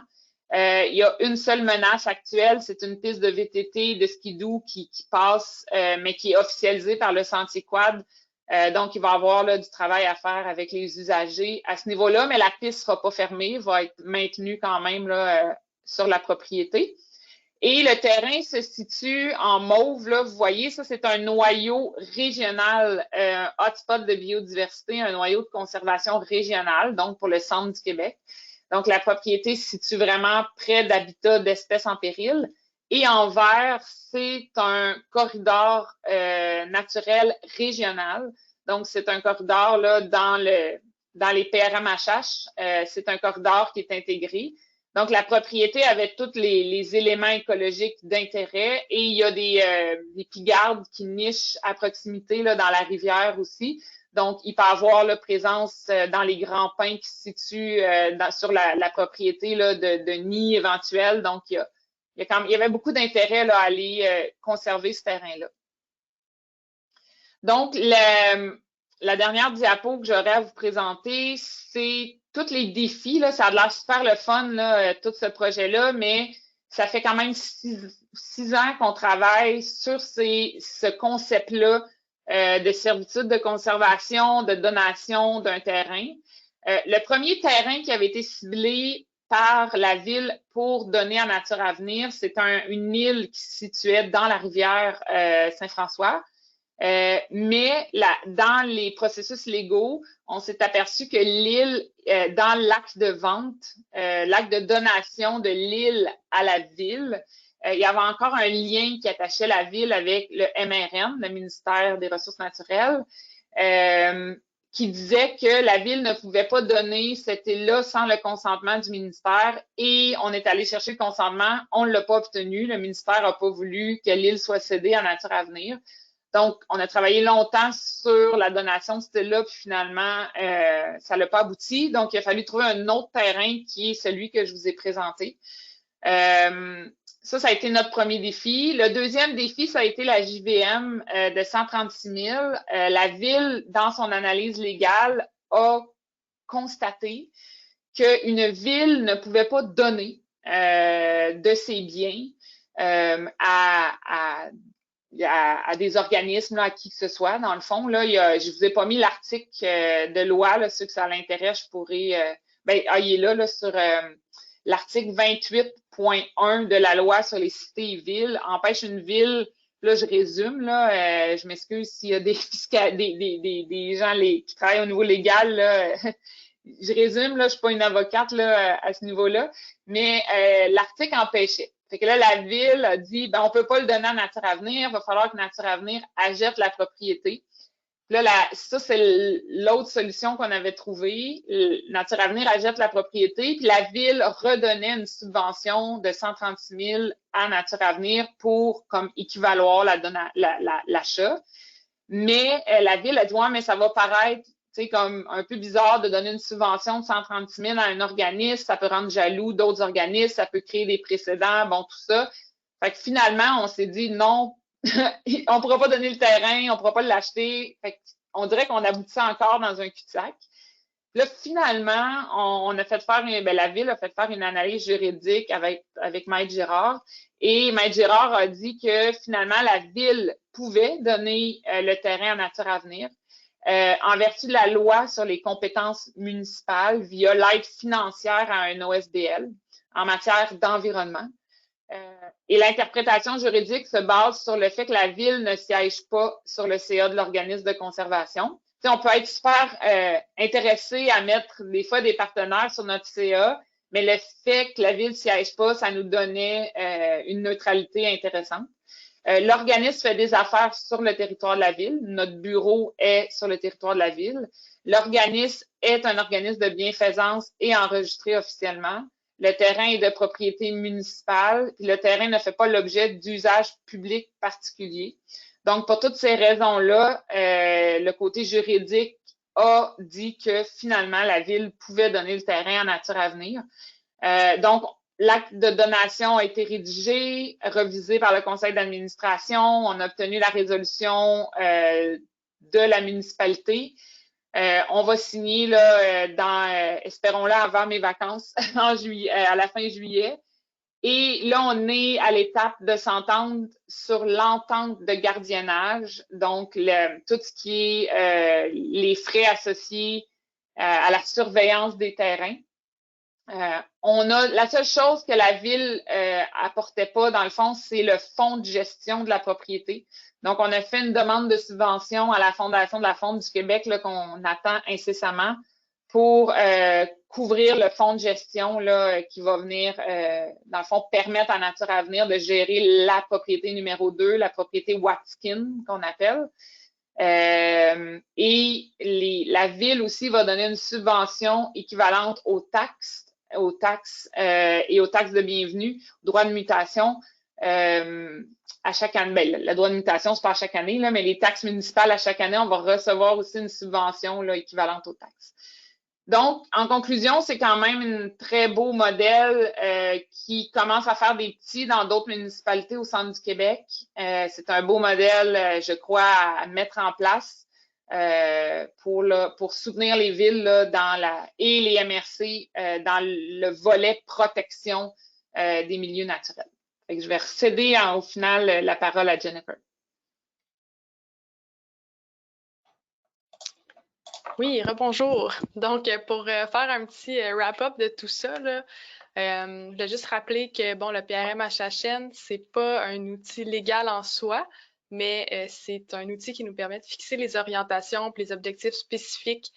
Il y a une seule menace actuelle, c'est une piste de VTT, de skidoo qui passe, mais qui est officialisée par le Sentier Quad. Donc, il va y avoir là, du travail à faire avec les usagers à ce niveau-là, mais la piste ne sera pas fermée, va être maintenue quand même là, sur la propriété. Et le terrain se situe en mauve, là, vous voyez, ça c'est un noyau régional, hotspot de biodiversité, un noyau de conservation régional, donc pour le centre du Québec. Donc la propriété se situe vraiment près d'habitats d'espèces en péril. Et en vert, c'est un corridor naturel régional. Donc c'est un corridor là, dans les PRMHH, c'est un corridor qui est intégré. Donc, la propriété avait tous les éléments écologiques d'intérêt et il y a des pigardes qui nichent à proximité là, dans la rivière aussi. Donc, il peut y avoir la présence dans les grands pins qui se situent sur la propriété là, de nids éventuels. Donc, il y avait beaucoup d'intérêt là, à aller conserver ce terrain-là. Donc, la dernière diapo que j'aurais à vous présenter, c'est tous les défis. Là, ça a l'air super le fun, là, tout ce projet-là, mais ça fait quand même 6 ans qu'on travaille sur ce concept-là de servitude de conservation, de donation d'un terrain. Le premier terrain qui avait été ciblé par la ville pour donner à Nature Avenir, c'est une île qui se situait dans la rivière Saint-François. Mais dans les processus légaux, on s'est aperçu que l'île, dans l'acte de vente, l'acte de donation de l'île à la ville, il y avait encore un lien qui attachait la ville avec le MRN, le ministère des Ressources naturelles, qui disait que la ville ne pouvait pas donner cette île-là sans le consentement du ministère. Et on est allé chercher le consentement, on ne l'a pas obtenu. Le ministère n'a pas voulu que l'île soit cédée à Nature Avenir. Donc, on a travaillé longtemps sur la donation de cette île-là, puis finalement, ça n'a pas abouti. Donc, il a fallu trouver un autre terrain qui est celui que je vous ai présenté. Ça a été notre premier défi. Le deuxième défi, ça a été la JVM de 136 000. La ville, dans son analyse légale, a constaté qu'une ville ne pouvait pas donner de ses biens à des organismes, là, à qui que ce soit. Dans le fond, là, je vous ai pas mis l'article de loi, là, ceux que ça l'intéresse, je pourrais... il est là sur l'article 28.1 de la loi sur les cités et villes, empêche une ville, là, je résume, là, je m'excuse s'il y a des gens qui travaillent au niveau légal, là, je résume, là, je suis pas une avocate là, à ce niveau-là, mais l'article empêchait. Fait que là, la ville a dit, on peut pas le donner à Nature Avenir, il va falloir que Nature Avenir achète la propriété. Là, ça, c'est l'autre solution qu'on avait trouvée. Nature Avenir achète la propriété, puis la ville redonnait une subvention de 136 000 à Nature Avenir pour comme équivaloir l'achat. Mais la ville a dit, ouais, mais ça va paraître comme un peu bizarre de donner une subvention de 136 000 à un organisme, ça peut rendre jaloux d'autres organismes, ça peut créer des précédents, bon, tout ça. Fait que finalement, on s'est dit non, on ne pourra pas donner le terrain, on ne pourra pas l'acheter. Fait qu'on dirait qu'on aboutissait encore dans un cul-de-sac. Là, finalement, on a fait faire, la ville a fait faire une analyse juridique avec Maître Girard. Et Maître Girard a dit que finalement, la ville pouvait donner le terrain à Nature Avenir. En vertu de la loi sur les compétences municipales via l'aide financière à un OSBL en matière d'environnement. Et l'interprétation juridique se base sur le fait que la ville ne siège pas sur le CA de l'organisme de conservation. T'sais, on peut être super intéressé à mettre des fois des partenaires sur notre CA, mais le fait que la ville ne siège pas, ça nous donnait une neutralité intéressante. L'organisme fait des affaires sur le territoire de la ville. Notre bureau est sur le territoire de la ville. L'organisme est un organisme de bienfaisance et enregistré officiellement. Le terrain est de propriété municipale. Puis le terrain ne fait pas l'objet d'usage public particulier. Donc, pour toutes ces raisons-là, le côté juridique a dit que finalement, la ville pouvait donner le terrain à Nature Avenir. Donc, l'acte de donation a été rédigé, revisé par le conseil d'administration. On a obtenu la résolution de la municipalité. On va signer là, espérons-le, avant mes vacances, en juillet, à la fin juillet. Et là, on est à l'étape de s'entendre sur l'entente de gardiennage, donc tout ce qui est les frais associés à la surveillance des terrains. La seule chose que la ville apportait pas, dans le fond, c'est le fonds de gestion de la propriété. Donc, on a fait une demande de subvention à la Fondation de la Faune du Québec qu'on attend incessamment pour couvrir le fonds de gestion là, qui va venir, dans le fond, permettre à Nature Avenir de gérer la propriété numéro 2, la propriété Watkin, qu'on appelle. Et la ville aussi va donner une subvention équivalente aux taxes et aux taxes de bienvenue, droit de mutation à chaque année. Ben, le droit de mutation, c'est pas à chaque année, là, mais les taxes municipales à chaque année, on va recevoir aussi une subvention là, équivalente aux taxes. Donc, en conclusion, c'est quand même un très beau modèle qui commence à faire des petits dans d'autres municipalités au centre du Québec. C'est un beau modèle, je crois, à mettre en place pour soutenir les villes là, et les MRC dans le volet protection des milieux naturels. Fait que je vais céder au final la parole à Jennifer. Oui, rebonjour. Donc, pour faire un petit wrap-up de tout ça, là, je voulais juste rappeler que bon, le PRM HHN, c'est pas un outil légal en soi, mais c'est un outil qui nous permet de fixer les orientations et les objectifs spécifiques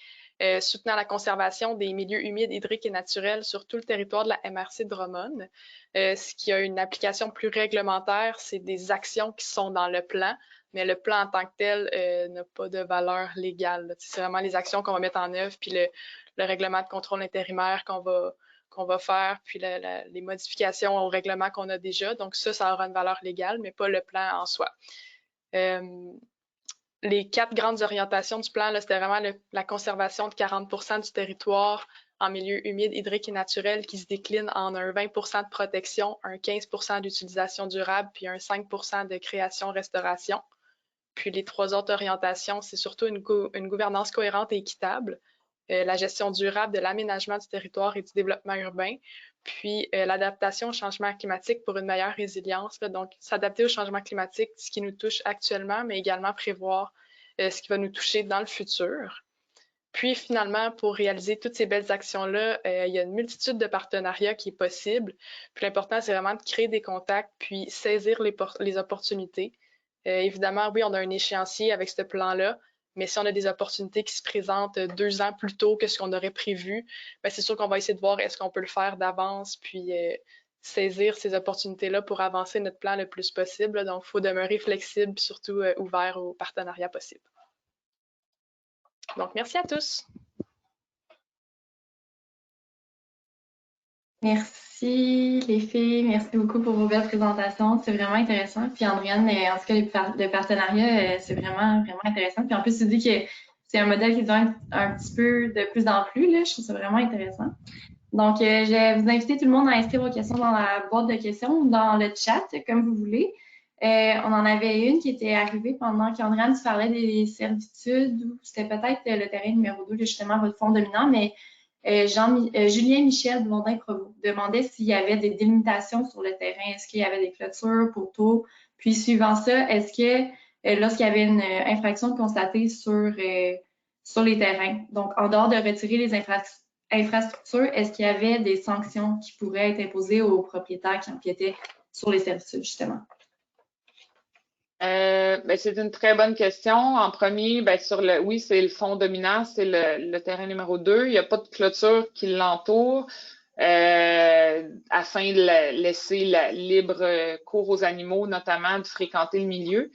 soutenant la conservation des milieux humides, hydriques et naturels sur tout le territoire de la MRC de Drummond. Ce qui a une application plus réglementaire, c'est des actions qui sont dans le plan, mais le plan en tant que tel n'a pas de valeur légale. C'est vraiment les actions qu'on va mettre en œuvre, puis le règlement de contrôle intérimaire qu'on va faire, puis les modifications au règlement qu'on a déjà. Donc ça aura une valeur légale, mais pas le plan en soi. Les 4 grandes orientations du plan, c'était vraiment la conservation de 40% du territoire en milieu humide, hydrique et naturel qui se décline en un 20% de protection, un 15% d'utilisation durable, puis un 5% de création-restauration. Puis les 3 autres orientations, c'est surtout une gouvernance cohérente et équitable, la gestion durable de l'aménagement du territoire et du développement urbain, puis l'adaptation au changement climatique pour une meilleure résilience. Là, donc, s'adapter au changement climatique, ce qui nous touche actuellement, mais également prévoir ce qui va nous toucher dans le futur. Puis finalement, pour réaliser toutes ces belles actions-là, il y a une multitude de partenariats qui est possible. Puis l'important, c'est vraiment de créer des contacts, puis saisir les opportunités. Évidemment, oui, on a un échéancier avec ce plan-là, mais si on a des opportunités qui se présentent 2 ans plus tôt que ce qu'on aurait prévu, bien, c'est sûr qu'on va essayer de voir est-ce qu'on peut le faire d'avance, puis saisir ces opportunités-là pour avancer notre plan le plus possible. Donc, il faut demeurer flexible, puis surtout ouvert aux partenariats possibles. Donc, merci à tous. Merci les filles, merci beaucoup pour vos belles présentations, c'est vraiment intéressant. Puis Andréane, en tout cas, le partenariat, c'est vraiment, vraiment intéressant. Puis en plus, tu dis que c'est un modèle qui devient un petit peu de plus en plus, là, je trouve ça vraiment intéressant. Donc, je vais vous inviter tout le monde à inscrire vos questions dans la boîte de questions ou dans le chat, comme vous voulez. On en avait une qui était arrivée pendant qu'Andréane parlait des servitudes, ou c'était peut-être le terrain numéro 2, justement, votre fond dominant, mais Julien Michel Blondin-Provost demandait s'il y avait des délimitations sur le terrain, est-ce qu'il y avait des clôtures, poteaux, puis suivant ça, est-ce que lorsqu'il y avait une infraction constatée sur les terrains, donc en dehors de retirer les infrastructures, est-ce qu'il y avait des sanctions qui pourraient être imposées aux propriétaires qui empiétaient sur les servitudes, justement? Ben, c'est une très bonne question. En premier, ben, oui, c'est le fond dominant, c'est le terrain numéro 2. Il n'y a pas de clôture qui l'entoure afin de laisser la libre cours aux animaux, notamment de fréquenter le milieu.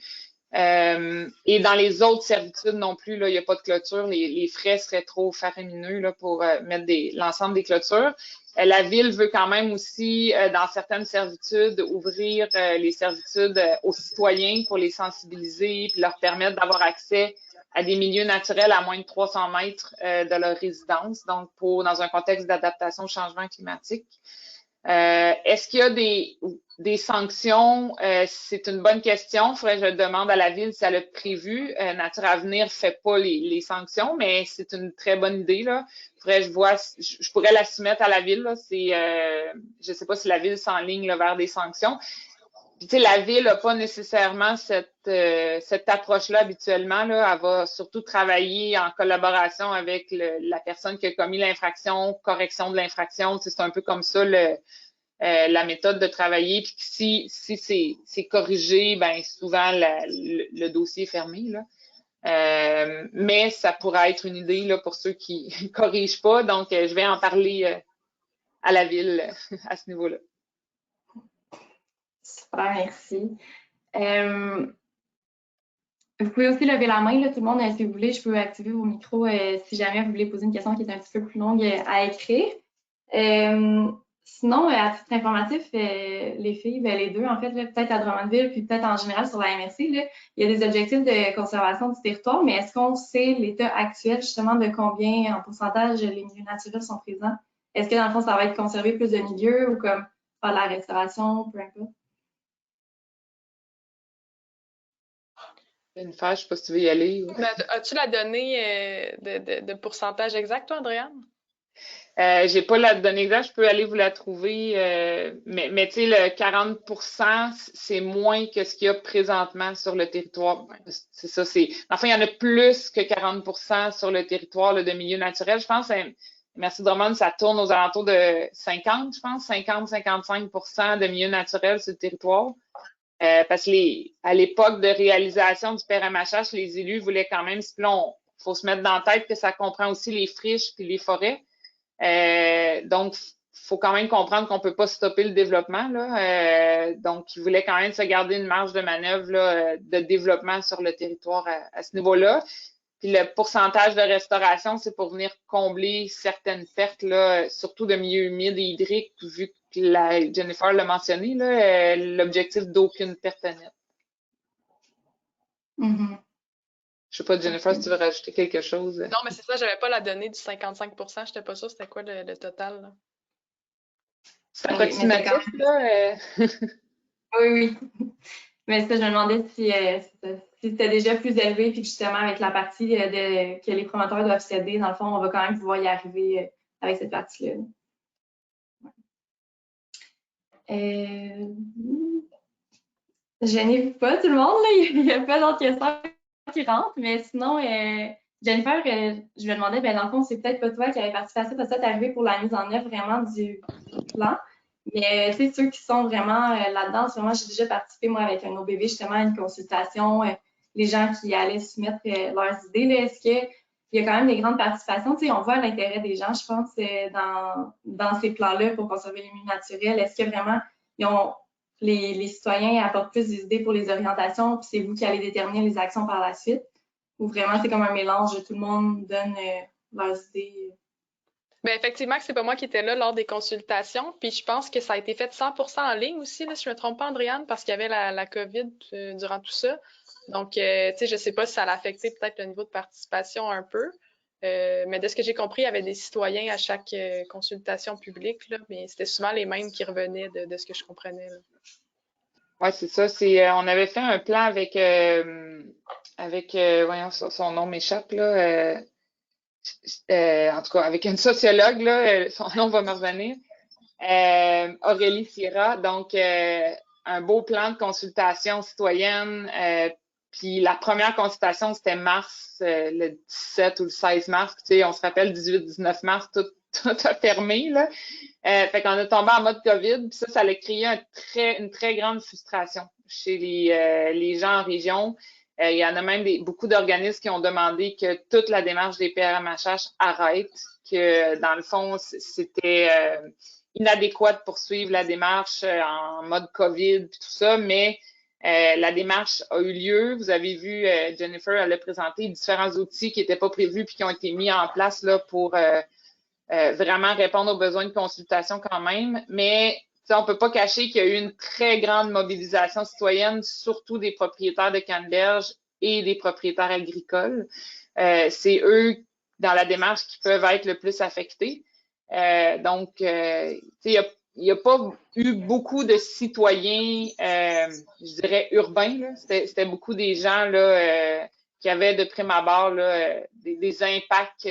Et dans les autres servitudes non plus, là, il n'y a pas de clôture. Les frais seraient trop faramineux là, pour mettre l'ensemble des clôtures. La Ville veut quand même aussi, dans certaines servitudes, ouvrir les servitudes aux citoyens pour les sensibiliser puis leur permettre d'avoir accès à des milieux naturels à moins de 300 mètres de leur résidence, donc dans un contexte d'adaptation au changement climatique. Est-ce qu'il y a des sanctions? C'est une bonne question. Il faudrait que je demande à la Ville si elle a prévu. Nature Avenir ne fait pas les sanctions, mais c'est une très bonne idée, là. Faudrait que je pourrais la soumettre à la Ville, là. Je ne sais pas si la Ville s'enligne là, vers des sanctions. Puis, tu sais, la Ville n'a pas nécessairement cette approche-là habituellement, là. Elle va surtout travailler en collaboration avec la personne qui a commis l'infraction, correction de l'infraction. Tu sais, c'est un peu comme ça la méthode de travailler. Puis si c'est corrigé, ben souvent le dossier est fermé, là. Mais ça pourrait être une idée là, pour ceux qui ne corrigent pas. Donc, je vais en parler à la Ville à ce niveau-là. Super, merci. Vous pouvez aussi lever la main, là, tout le monde, si vous voulez, je peux activer vos micros si jamais vous voulez poser une question qui est un petit peu plus longue à écrire. Sinon, à titre informatif, les filles, les deux, en fait, peut-être à Drummondville, puis peut-être en général sur la MRC, là, il y a des objectifs de conservation du territoire, mais est-ce qu'on sait l'état actuel, justement, de combien en pourcentage les milieux naturels sont présents? Est-ce que, dans le fond, ça va être conserver plus de milieux ou comme faire de la restauration, peu importe? Jennifer, je ne sais pas si tu veux y aller. Ou... As-tu la donnée de pourcentage exact, toi, Andréane? J'ai pas la donnée exacte, je peux aller vous la trouver, mais tu sais, le 40%, c'est moins que ce qu'il y a présentement sur le territoire. C'est ça, enfin, il y en a plus que 40% sur le territoire là, de milieux naturels. Je pense, merci Drummond, ça tourne aux alentours de 50, je pense, 50-55% de milieux naturels sur le territoire. Parce que à l'époque de réalisation du PRMHH, les élus voulaient quand même, faut se mettre dans la tête que ça comprend aussi les friches puis les forêts. Donc, il faut quand même comprendre qu'on ne peut pas stopper le développement, là. Donc, ils voulaient quand même se garder une marge de manœuvre là, de développement sur le territoire à ce niveau-là. Puis le pourcentage de restauration, c'est pour venir combler certaines pertes, là, surtout de milieux humides et hydriques, vu que Jennifer l'a mentionné, l'objectif d'aucune perte nette. Mm-hmm. Je sais pas, Jennifer, si tu veux rajouter quelque chose. Non, mais c'est ça, j'avais pas la donnée du 55%, j'étais pas sûre c'était quoi le total, là. C'est approximatif, là. Oui, oui. Mais ça, je me demandais si c'était déjà plus élevé, puis que justement, avec la partie que les promoteurs doivent céder, dans le fond, on va quand même pouvoir y arriver avec cette partie-là. Gênez-vous pas, tout le monde, là. Il y a pas d'autres questions qui rentrent, mais sinon, Jennifer, je me demandais, dans le fond, c'est peut-être pas toi qui avais participé à ça, parce que ça, t'es arrivé pour la mise en œuvre vraiment du plan. Mais tu sais, ceux qui sont vraiment là-dedans, moi, j'ai déjà participé, moi, avec un OBV, justement, à une consultation, les gens qui allaient soumettre leurs idées. Est-ce qu'il y a quand même des grandes participations? Tu sais, on voit l'intérêt des gens, je pense, dans ces plans-là pour conserver les milieux naturels. Est-ce que vraiment, les citoyens apportent plus d'idées pour les orientations, puis c'est vous qui allez déterminer les actions par la suite? Ou vraiment, c'est comme un mélange, tout le monde donne leurs idées? Bien, effectivement, c'est pas moi qui étais là lors des consultations, puis je pense que ça a été fait 100% en ligne aussi, là, si je me trompe pas, Andréane, parce qu'il y avait la COVID durant tout ça. Donc, tu sais, je sais pas si ça a affecté peut-être le niveau de participation un peu, mais de ce que j'ai compris, il y avait des citoyens à chaque consultation publique, là, mais c'était souvent les mêmes qui revenaient de ce que je comprenais, là. Oui, c'est ça. On avait fait un plan avec voyons, son nom m'échappe, là. En tout cas, avec une sociologue, là, son nom va me revenir, Aurélie Sierra. Donc, un beau plan de consultation citoyenne. Puis la première consultation, c'était mars, le 17 ou le 16 mars. Tu sais, on se rappelle, 18-19 mars, tout a fermé, là. Fait qu'on est tombé en mode COVID. Puis ça a créé une très grande frustration chez les gens en région. Il y en a même beaucoup d'organismes qui ont demandé que toute la démarche des PRMHH arrête, que dans le fond, c'était inadéquat de poursuivre la démarche en mode COVID puis tout ça, mais la démarche a eu lieu. Vous avez vu, Jennifer, elle a présenté différents outils qui n'étaient pas prévus puis qui ont été mis en place là, pour vraiment répondre aux besoins de consultation quand même. Mais on ne peut pas cacher qu'il y a eu une très grande mobilisation citoyenne, surtout des propriétaires de canneberge et des propriétaires agricoles. C'est eux, dans la démarche, qui peuvent être le plus affectés. Donc, il y a n'y a pas eu beaucoup de citoyens, je dirais, urbains. Là. C'était beaucoup des gens là, qui avaient de prime abord là, des impacts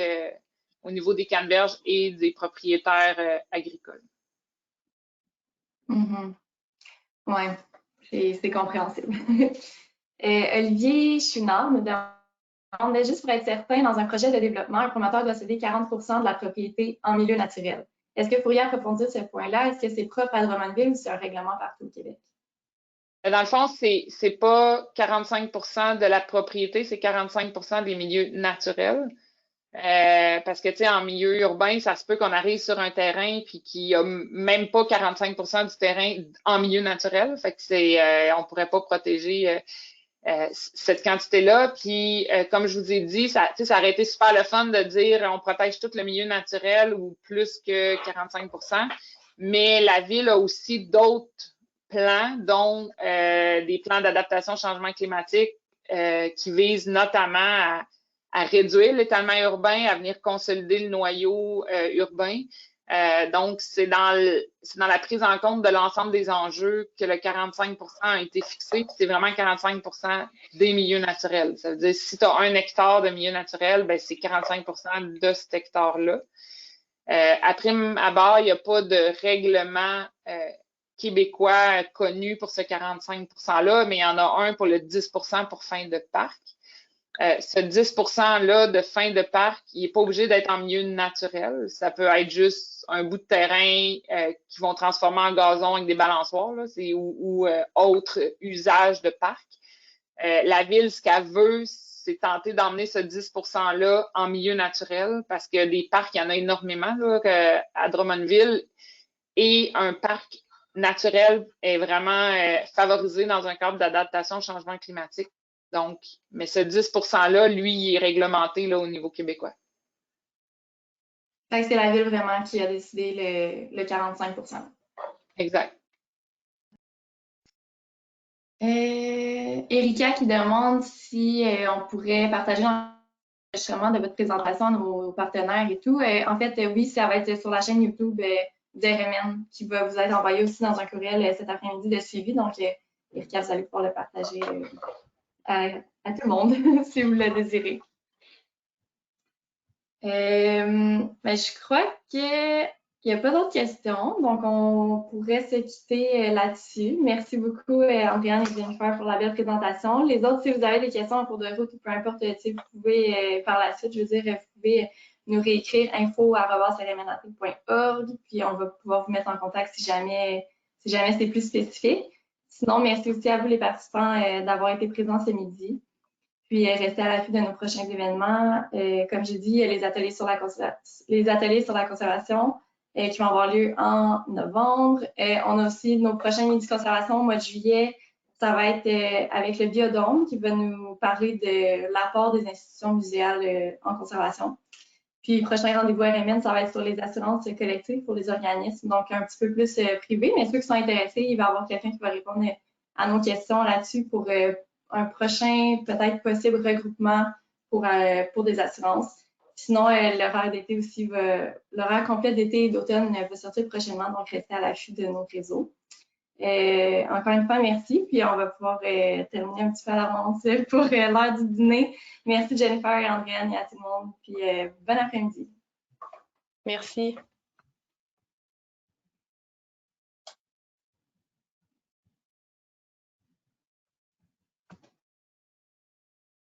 au niveau des canneberges et des propriétaires agricoles. Oui, c'est compréhensible. Olivier Chouinard me demandait juste pour être certain, dans un projet de développement, un promoteur doit céder 40 % de la propriété en milieu naturel. Est-ce que vous pourriez approfondir ce point-là? Est-ce que c'est propre à Drummondville ou c'est un règlement partout au Québec? Dans le fond, c'est pas 45 % de la propriété, c'est 45 % des milieux naturels. Parce que, tu sais, en milieu urbain, ça se peut qu'on arrive sur un terrain puis qu'il n'y a même pas 45 % du terrain en milieu naturel. Fait que on pourrait pas protéger cette quantité-là. Puis, comme je vous ai dit, ça aurait été super le fun de dire on protège tout le milieu naturel ou plus que 45 %. Mais la ville a aussi d'autres plans, dont des plans d'adaptation au changement climatique qui visent notamment à réduire l'étalement urbain, à venir consolider le noyau urbain. Donc, c'est dans la prise en compte de l'ensemble des enjeux que le 45 % a été fixé, puis c'est vraiment 45 % des milieux naturels. Ça veut dire, si tu as 1 hectare de milieu naturel, ben c'est 45 % de cet hectare-là. À prime abord, il n'y a pas de règlement québécois connu pour ce 45 % là, mais il y en a un pour le 10 % pour fin de parc. Ce 10 % là de fin de parc, il n'est pas obligé d'être en milieu naturel. Ça peut être juste un bout de terrain qu'ils vont transformer en gazon avec des balançoires, là, ou autre usage de parc. La ville, ce qu'elle veut, c'est tenter d'emmener ce 10 % là en milieu naturel parce que des parcs, il y en a énormément là, à Drummondville, et un parc naturel est vraiment favorisé dans un cadre d'adaptation au changement climatique. Donc, mais ce 10 %-là, lui, il est réglementé là, au niveau québécois. Fait que c'est la ville vraiment qui a décidé le 45 %. Exact. Erika qui demande si on pourrait partager l'enregistrement de votre présentation à nos partenaires et tout. En fait, oui, ça va être sur la chaîne YouTube d'RMN qui va vous être envoyé aussi dans un courriel cet après-midi de suivi. Donc, Erika, vous allez pouvoir le partager à tout le monde si vous le désirez. Je crois qu'il n'y a pas d'autres questions, donc on pourrait se quitter là-dessus. Merci beaucoup, Andréane et Jennifer, pour la belle présentation. Les autres, si vous avez des questions en cours de route ou peu importe, vous pouvez par la suite, je veux dire, vous pouvez nous réécrire info@rmnat.org, puis on va pouvoir vous mettre en contact si jamais c'est plus spécifique. Sinon, merci aussi à vous les participants d'avoir été présents ce midi. Puis rester à l'affût de nos prochains événements. Comme j'ai dit, les ateliers sur la conservation qui vont avoir lieu en novembre. On a aussi nos prochains midis conservation au mois de juillet. Ça va être avec le Biodôme qui va nous parler de l'apport des institutions muséales en conservation. Puis prochain rendez-vous RMN, ça va être sur les assurances collectives pour les organismes, donc un petit peu plus privé. Mais ceux qui sont intéressés, il va y avoir quelqu'un qui va répondre à nos questions là-dessus pour un prochain, peut-être possible regroupement pour des assurances. Sinon, l'horaire d'été aussi l'horaire complet d'été et d'automne va sortir prochainement, donc restez à l'affût de nos réseaux. Encore une fois, merci. Puis on va pouvoir terminer un petit peu à l'avance pour l'heure du dîner. Merci Jennifer et Andréane et à tout le monde. Puis bon après-midi. Merci.